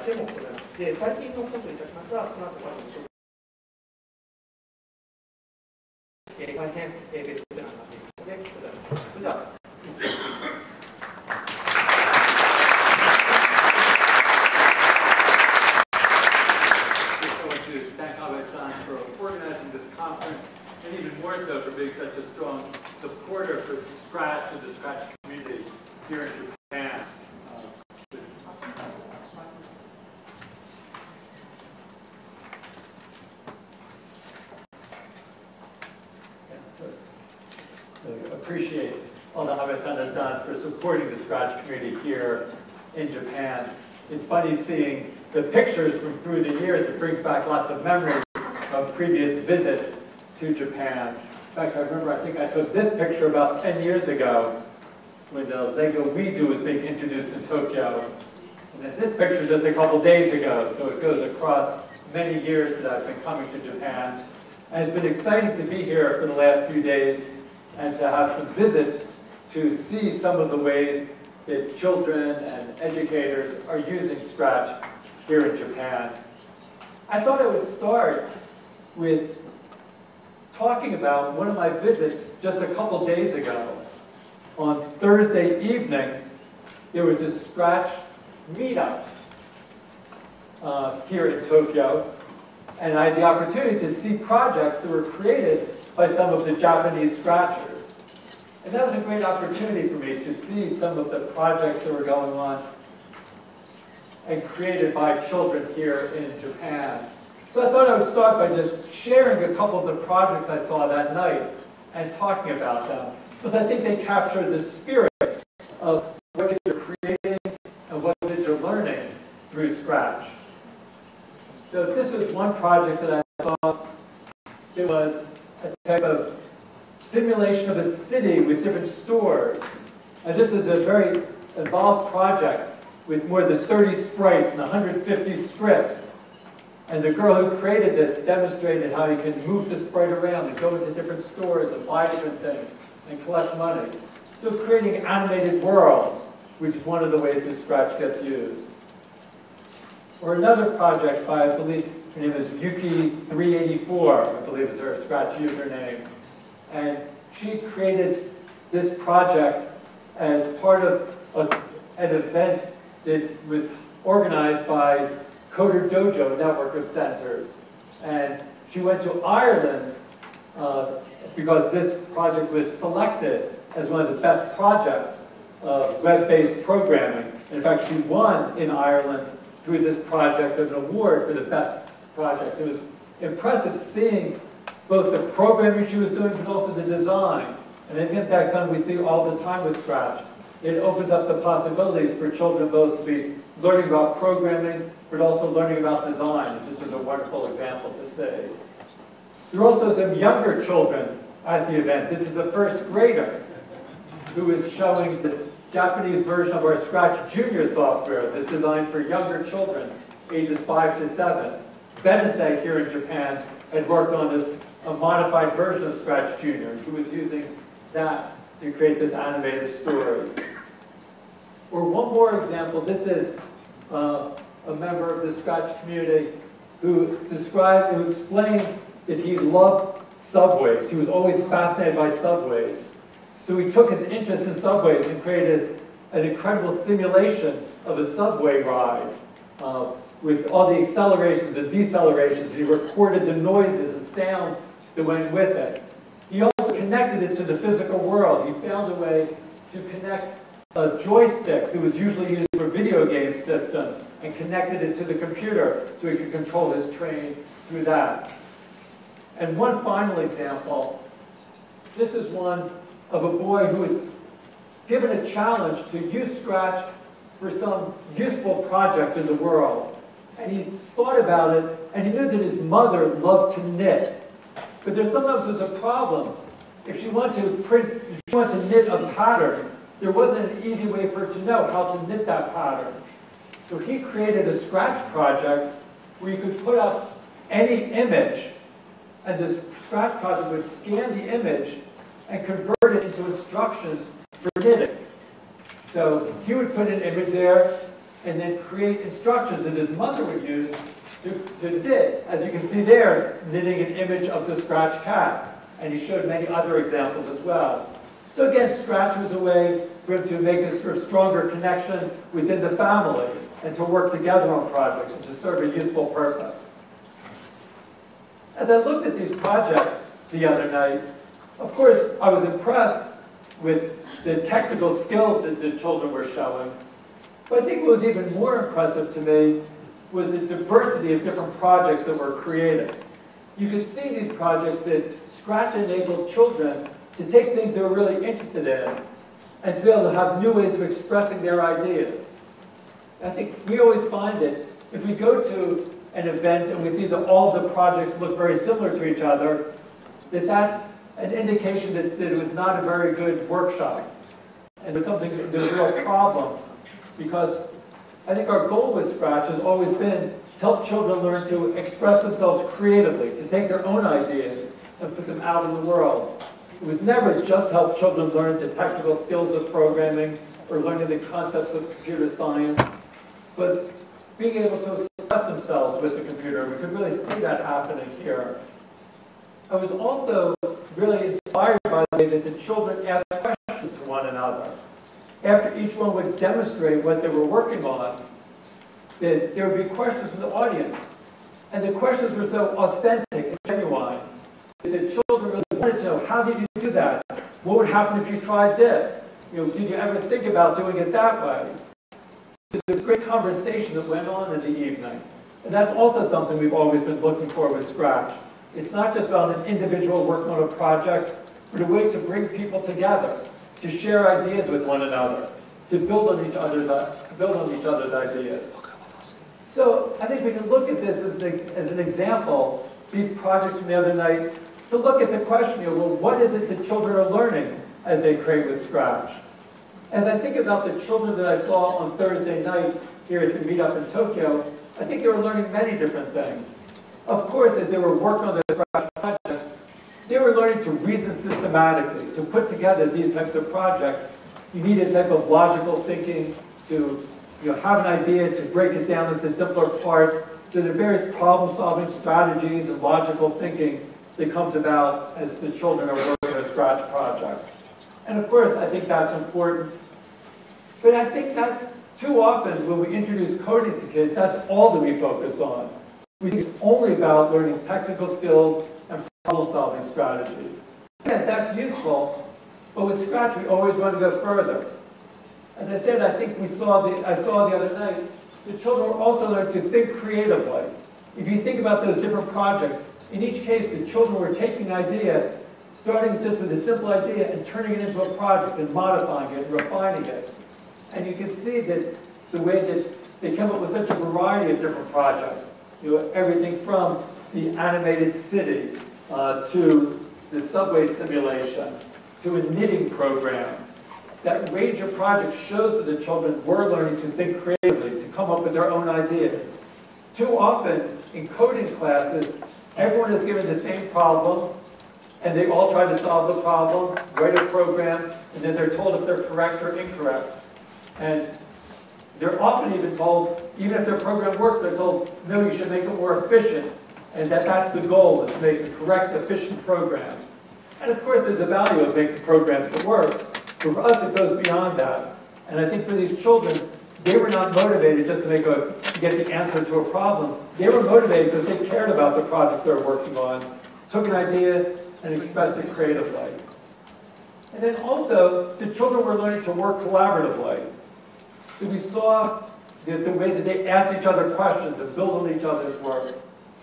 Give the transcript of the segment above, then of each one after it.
でもございます。で、最近のことといたしましては、この後多分大変ベストセラーになっていますのでございます。それでは、organizing this conference, and even more so for being such a strong supporter for Scratch and the Scratch community here in Japan. I appreciate all that Abe-san has done for supporting the Scratch community here in Japan. It's funny seeing the pictures from through the years. It brings back lots of memories of previous visits to Japan. In fact, I remember, I think I took this picture about 10 years ago when the Lego Redo was being introduced in Tokyo. And then this picture just a couple days ago, so it goes across many years that I've been coming to Japan. And it's been exciting to be here for the last few days and to have some visits to see some of the ways that children and educators are using Scratch here in Japan. I thought I would start with talking about one of my visits just a couple days ago. On Thursday evening, there was a Scratch meetup here in Tokyo, and I had the opportunity to see projects that were created by some of the Japanese Scratchers. And that was a great opportunity for me to see some of the projects that were going on and created by children here in Japan. So I thought I would start by just sharing a couple of the projects I saw that night and talking about them, because I think they capture the spirit of what kids are creating and what kids are learning through Scratch. So this was one project that I saw. It was a type of simulation of a city with different stores. And this is a very involved project with more than 30 sprites and 150 scripts. And the girl who created this demonstrated how you can move the sprite around and go into different stores and buy different things and collect money. So creating animated worlds, which is one of the ways that Scratch gets used. Or another project by, I believe, her name is Yuki384, I believe is her Scratch username. And she created this project as part of an event that was organized by Coder Dojo network of centers. And she went to Ireland because this project was selected as one of the best projects of web-based programming. In fact, she won in Ireland through this project an award for the best project. It was impressive seeing both the programming she was doing, but also the design. And I think that's something we see all the time with Scratch. It opens up the possibilities for children both to be learning about programming, but also learning about design. This was a wonderful example to see. There are also some younger children at the event. This is a first grader who is showing the Japanese version of our Scratch Junior software that's designed for younger children, ages 5 to 7. Benese here in Japan had worked on a modified version of Scratch Junior. He was using that to create this animated story. Or one more example, this is a member of the Scratch community who explained that he loved subways. He was always fascinated by subways. So he took his interest in subways and created an incredible simulation of a subway ride with all the accelerations and decelerations, and he recorded the noises and sounds that went with it. He also connected it to the physical world. He found a way to connect a joystick that was usually used for video game system and connected it to the computer so he could control his train through that. And one final example, this is one of a boy who was given a challenge to use Scratch for some useful project in the world. And he thought about it, and he knew that his mother loved to knit. But sometimes there's a problem. If she wanted to knit a pattern, there wasn't an easy way for her to know how to knit that pattern. So he created a Scratch project where you could put up any image, and this Scratch project would scan the image and convert it into instructions for knitting. So he would put an image there, and then create instructions that his mother would use to knit. As you can see there, knitting an image of the Scratch cat. And he showed many other examples as well. So again, Scratch was a way for him to make a sort of stronger connection within the family and to work together on projects and to serve a useful purpose. As I looked at these projects the other night, of course, I was impressed with the technical skills that the children were showing. But I think what was even more impressive to me was the diversity of different projects that were created. You could see these projects that Scratch enabled children to take things they were really interested in and to be able to have new ways of expressing their ideas. I think we always find that if we go to an event and we see that all the projects look very similar to each other, that's an indication that it was not a very good workshop. And there's a real problem, because I think our goal with Scratch has always been to help children learn to express themselves creatively, to take their own ideas and put them out in the world. It was never just to help children learn the technical skills of programming or learning the concepts of computer science, but being able to express themselves with the computer. We could really see that happening here. I was also really inspired by the way that the children asked questions to one another. After each one would demonstrate what they were working on, that there would be questions from the audience. And the questions were so authentic and genuine that the children really wanted to know, how did you do that? What would happen if you tried this? Did you ever think about doing it that way? So there was great conversation that went on in the evening. And that's also something we've always been looking for with Scratch. It's not just about an individual working on a project, but a way to bring people together, to share ideas with one another, to build on each other's ideas. So I think we can look at this as an example, these projects from the other night, to look at the question, well, what is it that children are learning as they create with Scratch? As I think about the children that I saw on Thursday night here at the meetup in Tokyo, I think they were learning many different things. Of course, as they were working on their Scratch projects, they were learning to reason systematically. To put together these types of projects, you need a type of logical thinking to have an idea, to break it down into simpler parts. So there are various problem-solving strategies and logical thinking that comes about as the children are working on Scratch projects. And of course, I think that's important. But I think that's too often when we introduce coding to kids, that's all that we focus on. We think it's only about learning technical skills and problem-solving strategies. And that's useful, but with Scratch, we always want to go further. As I said, I think I saw the other night, the children were also learning to think creatively. If you think about those different projects, in each case, the children were taking an idea, starting just with a simple idea and turning it into a project and modifying it and refining it. And you can see that the way that they come up with such a variety of different projects. Everything from the animated city to the subway simulation to a knitting program. That range of projects shows that the children were learning to think creatively, to come up with their own ideas. Too often, in coding classes, everyone is given the same problem, and they all try to solve the problem, write a program, and then they're told if they're correct or incorrect. And they're often even told, even if their program works, they're told, no, you should make it more efficient, and that's the goal, is to make a correct, efficient program. And of course, there's a value of making programs that work. But for us, it goes beyond that. And I think for these children, they were not motivated just to get the answer to a problem. They were motivated because they cared about the project they were working on, took an idea, and expressed it creatively. And then also, the children were learning to work collaboratively. So we saw the way that they asked each other questions and built on each other's work.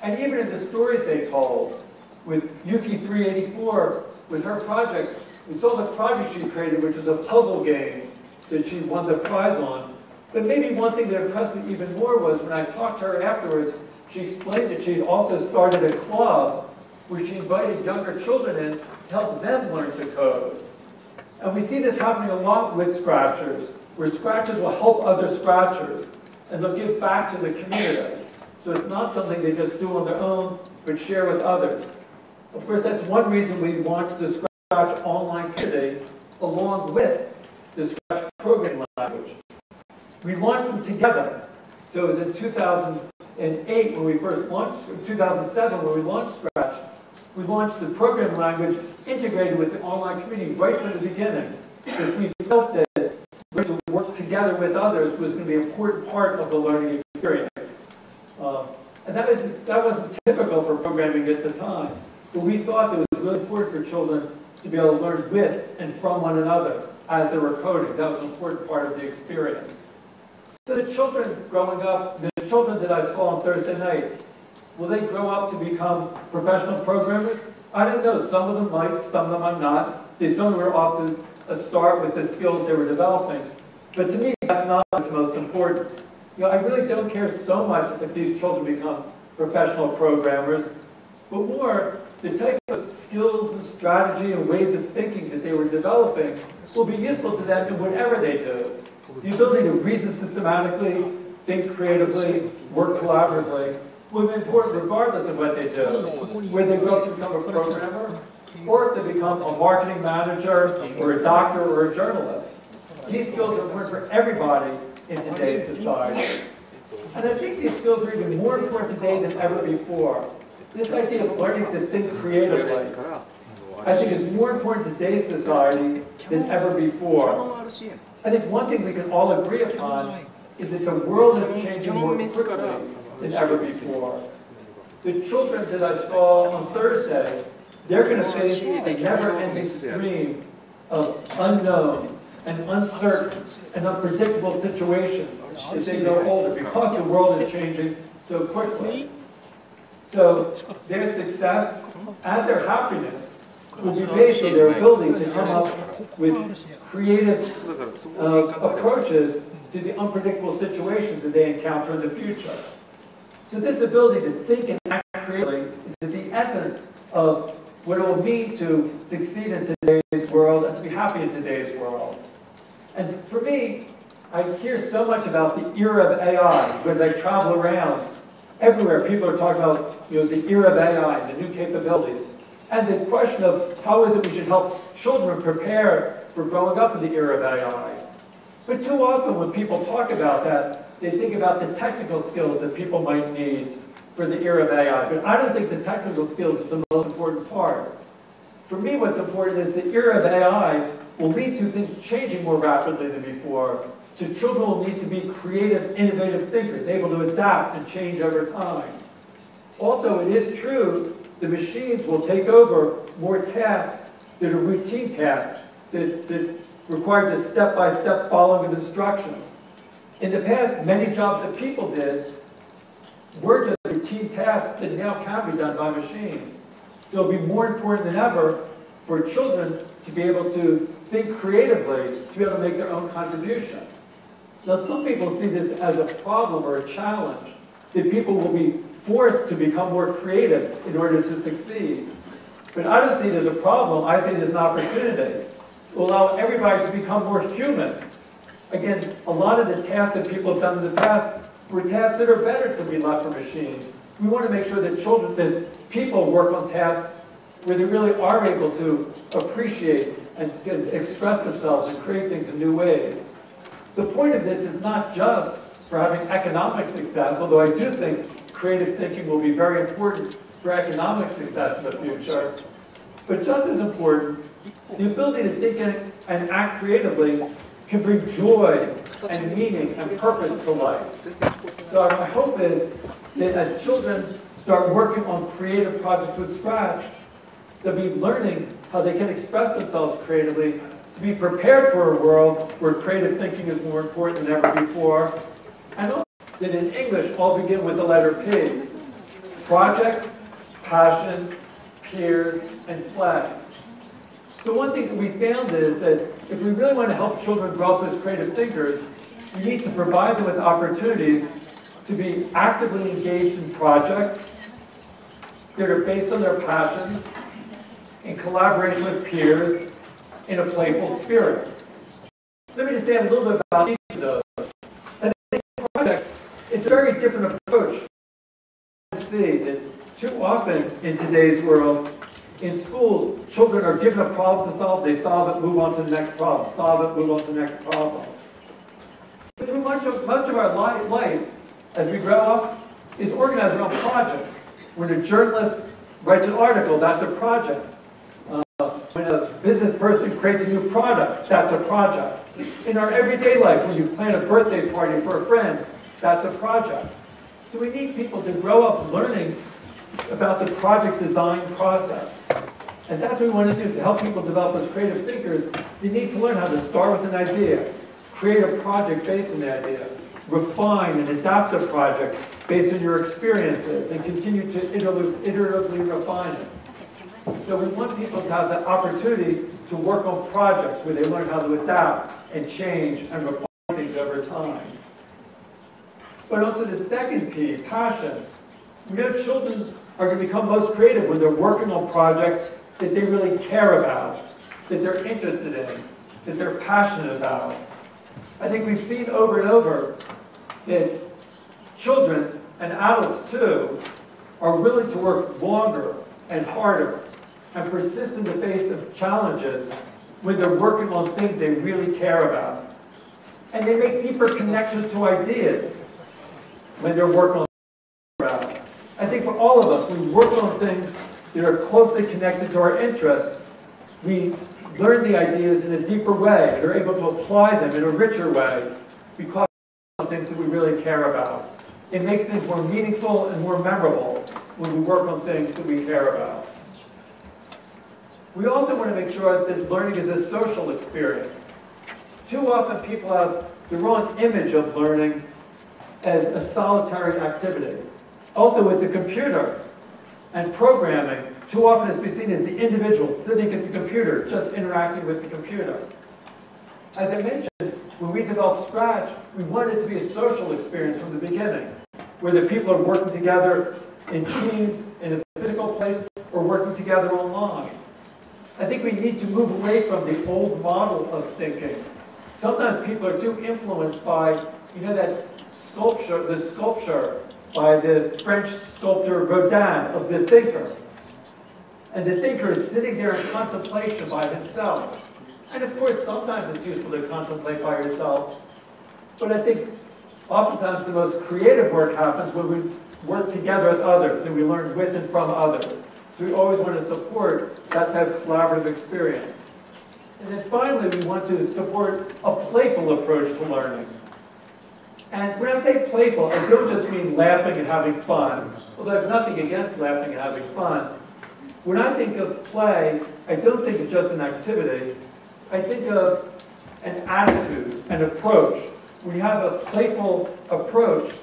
And even in the stories they told, with Yuki 384, with her project, we saw the project she created, which was a puzzle game that she won the prize on. But maybe one thing that impressed me even more was when I talked to her afterwards, she explained that she had also started a club where she invited younger children in to help them learn to code. And we see this happening a lot with Scratchers, where Scratchers will help other Scratchers, and they'll give back to the community. So it's not something they just do on their own, but share with others. Of course, that's one reason we launched the Scratch online community along with the Scratch programming language. we launched them together. So it was in 2008 when we first launched, 2007 when we launched Scratch. We launched the programming language integrated with the online community right from the beginning, because we felt that to work together with others was going to be an important part of the learning experience. And that wasn't typical for programming at the time, but we thought it was really important for children to be able to learn with and from one another as they were coding. That was an important part of the experience. So the children growing up, the children that I saw on Thursday night, will they grow up to become professional programmers? I don't know. Some of them might, some of them might not. They certainly were off to a start with the skills they were developing. But to me, that's not what's most important. You know, I really don't care so much if these children become professional programmers, but more the type of skills and strategy and ways of thinking that they were developing will be useful to them in whatever they do. The ability to reason systematically, think creatively, work collaboratively will be important regardless of what they do. Whether they grow up to become a programmer, or if they become a marketing manager, or a doctor, or a journalist. These skills are important for everybody in today's society. And I think these skills are even more important today than ever before. This idea of learning to think creatively, I think is more important in today's society than ever before. I think one thing we can all agree upon is that the world is changing more quickly than ever before. The children that I saw on Thursday, they're going to face a never-ending stream of unknown and uncertain and unpredictable situations as they grow older because the world is changing so quickly. So their success and their happiness will be based on their ability to come up with creative approaches to the unpredictable situations that they encounter in the future. So this ability to think and act creatively is at the essence of what it will mean to succeed in today's world and to be happy in today's world. And for me, I hear so much about the era of AI because I travel around. Everywhere people are talking about the era of AI and the new capabilities. And the question of how is it we should help children prepare for growing up in the era of AI. But too often when people talk about that, they think about the technical skills that people might need for the era of AI. But I don't think the technical skills is the most important part. For me, what's important is the era of AI will lead to things changing more rapidly than before. So children will need to be creative, innovative thinkers, able to adapt and change over time. Also, it is true the machines will take over more tasks that are routine tasks, that require just step-by-step following of instructions. In the past, many jobs that people did were just routine tasks that now can be done by machines. So it'll be more important than ever for children to be able to think creatively, to be able to make their own contribution. Now, some people see this as a problem or a challenge, that people will be forced to become more creative in order to succeed. But I don't see it as a problem, I see it as an opportunity. It will allow everybody to become more human. Again, a lot of the tasks that people have done in the past were tasks that are better to be left for machines. We want to make sure that children, that people work on tasks where they really are able to appreciate and express themselves and create things in new ways. The point of this is not just for having economic success, although I do think creative thinking will be very important for economic success in the future, but just as important, the ability to think and act creatively can bring joy and meaning and purpose to life. So my hope is that as children start working on creative projects with Scratch, they'll be learning how they can express themselves creatively to be prepared for a world where creative thinking is more important than ever before. And also that in English all begin with the letter P. Projects, passion, peers, and play. So one thing that we found is that if we really want to help children grow up as creative thinkers, we need to provide them with opportunities to be actively engaged in projects that are based on their passions, in collaboration with peers, in a playful spirit. Let me just say a little bit about each of those. I think project, it's a very different approach. I see that too often in today's world, in schools, children are given a problem to solve, they solve it, move on to the next problem, solve it, move on to the next problem. Through much of our life, as we grow up, is organized around projects. When a journalist writes an article, that's a project. When a business person creates a new product, that's a project. In our everyday life, when you plan a birthday party for a friend, that's a project. So we need people to grow up learning about the project design process. And that's what we want to do, to help people develop as creative thinkers. You need to learn how to start with an idea, create a project based on the idea, refine and adapt a project based on your experiences, and continue to iteratively refine it. So we want people to have the opportunity to work on projects where they learn how to adapt and change and refine things over time. But on to the second P, passion. We know children are going to become most creative when they're working on projects that they really care about, that they're interested in, that they're passionate about. I think we've seen over and over that children, and adults too, are willing to work longer and harder and persist in the face of challenges when they're working on things they really care about. And they make deeper connections to ideas when they're working on things. I think for all of us, when we work on things that are closely connected to our interests, we learn the ideas in a deeper way. They're able to apply them in a richer way because of things that we really care about. It makes things more meaningful and more memorable when we work on things that we care about. We also want to make sure that learning is a social experience. Too often people have the wrong image of learning as a solitary activity. Also with the computer and programming, too often it's been seen as the individual sitting at the computer, just interacting with the computer. As I mentioned, when we developed Scratch, we wanted it to be a social experience from the beginning, where the people are working together in teams, in a physical place, or working together online. I think we need to move away from the old model of thinking. Sometimes people are too influenced by, you know, that sculpture, the sculpture by the French sculptor Rodin of the thinker. And the thinker is sitting there in contemplation by himself. And of course, sometimes it's useful to contemplate by yourself. But I think oftentimes the most creative work happens when we work together with others and we learn with and from others. So we always want to support that type of collaborative experience. And then finally, we want to support a playful approach to learning. And when I say playful, I don't just mean laughing and having fun, although I have nothing against laughing and having fun. When I think of play, I don't think of just an activity. I think of an attitude, an approach. When you have a playful approach,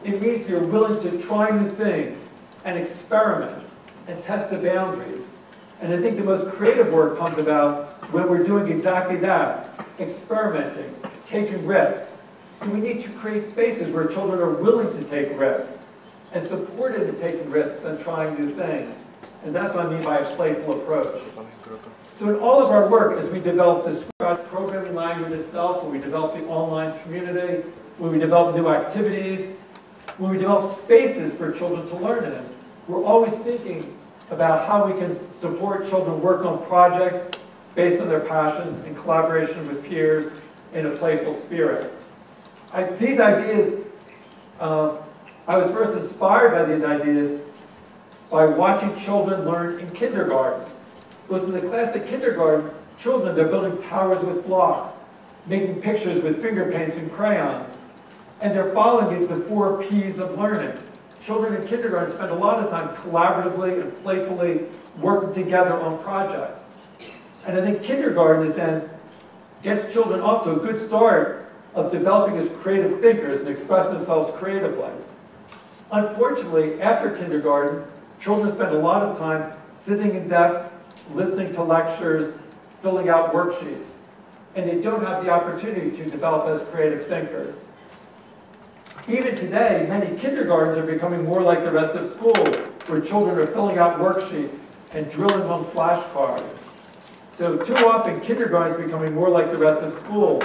it means you're willing to try new things and experiment and test the boundaries. And I think the most creative work comes about when we're doing exactly that, experimenting, taking risks. So we need to create spaces where children are willing to take risks and supported in taking risks and trying new things. And that's what I mean by a playful approach. So in all of our work, as we develop the Scratch programming language itself, when we develop the online community, when we develop new activities, when we develop spaces for children to learn in, we're always thinking about how we can support children work on projects based on their passions in collaboration with peers in a playful spirit. These ideas, I was first inspired by these ideas by watching children learn in kindergarten. Because in the class at kindergarten, children, they're building towers with blocks, making pictures with finger paints and crayons, and they're following the 4 P's of learning. Children in kindergarten spend a lot of time collaboratively and playfully working together on projects. And I think kindergarten is then gets children off to a good start of developing as creative thinkers and express themselves creatively. Unfortunately, after kindergarten, children spend a lot of time sitting in desks, listening to lectures, filling out worksheets, and they don't have the opportunity to develop as creative thinkers. Even today, many kindergartens are becoming more like the rest of school, where children are filling out worksheets and drilling on flashcards. So too often, kindergarten is becoming more like the rest of school.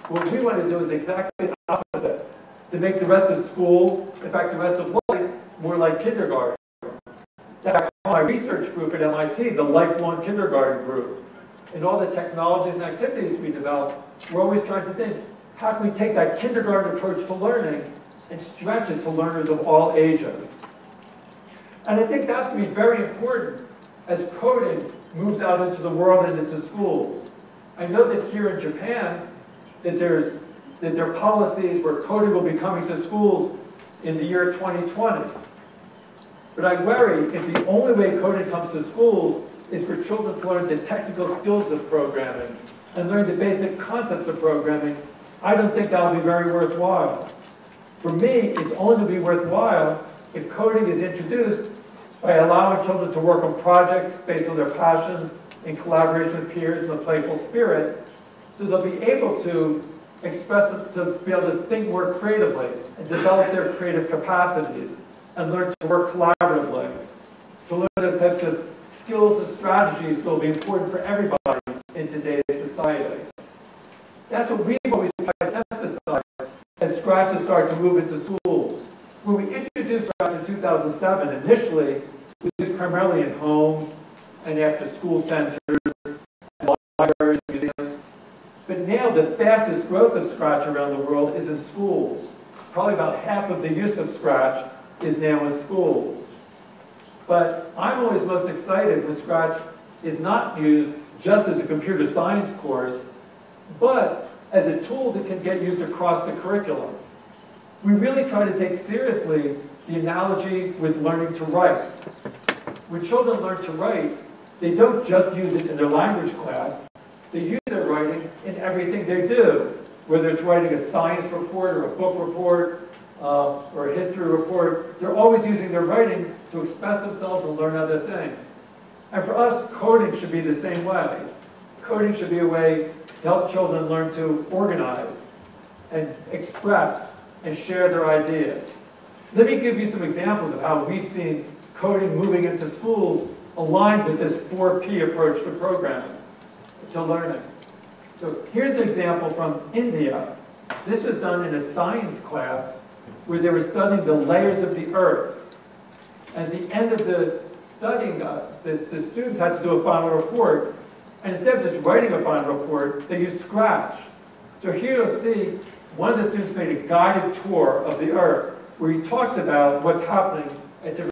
What we want to do is exactly the opposite, to make the rest of school, in fact the rest of life, more like kindergarten. In fact, my research group at MIT, the Lifelong Kindergarten Group, and all the technologies and activities we develop, we're always trying to think, how can we take that kindergarten approach to learning and stretch it to learners of all ages? And I think that's going to be very important as coding moves out into the world and into schools. I know that here in Japan, that there are policies where coding will be coming to schools in the year 2020. But I worry if the only way coding comes to schools is for children to learn the technical skills of programming and learn the basic concepts of programming, I don't think that'll be very worthwhile. For me, it's only going to be worthwhile if coding is introduced by allowing children to work on projects based on their passions in collaboration with peers in a playful spirit, so they'll be able to express them, to be able to think more creatively and develop their creative capacities and learn to work collaboratively, to learn those types of skills and strategies that will be important for everybody in today's society. That's what we've always tried to emphasize as Scratch has started to move into schools. When we introduced Scratch in 2007, initially, it was used primarily in homes and after school centers, and libraries, museums. But now the fastest growth of Scratch around the world is in schools. Probably about half of the use of Scratch is now in schools. But I'm always most excited when Scratch is not used just as a computer science course, but as a tool that can get used across the curriculum. We really try to take seriously the analogy with learning to write. When children learn to write, they don't just use it in their language class, they use their writing in everything they do, whether it's writing a science report or a book report or a history report. They're always using their writing to express themselves and learn other things. And for us, coding should be the same way. Coding should be a way to help children learn to organize and express and share their ideas. Let me give you some examples of how we've seen coding moving into schools aligned with this 4P approach to programming, to learning. So here's an example from India. This was done in a science class where they were studying the layers of the earth. At the end of the studying, the students had to do a final report. And instead of just writing a final report, they used Scratch. So here you'll see one of the students made a guided tour of the earth where he talks about what's happening at different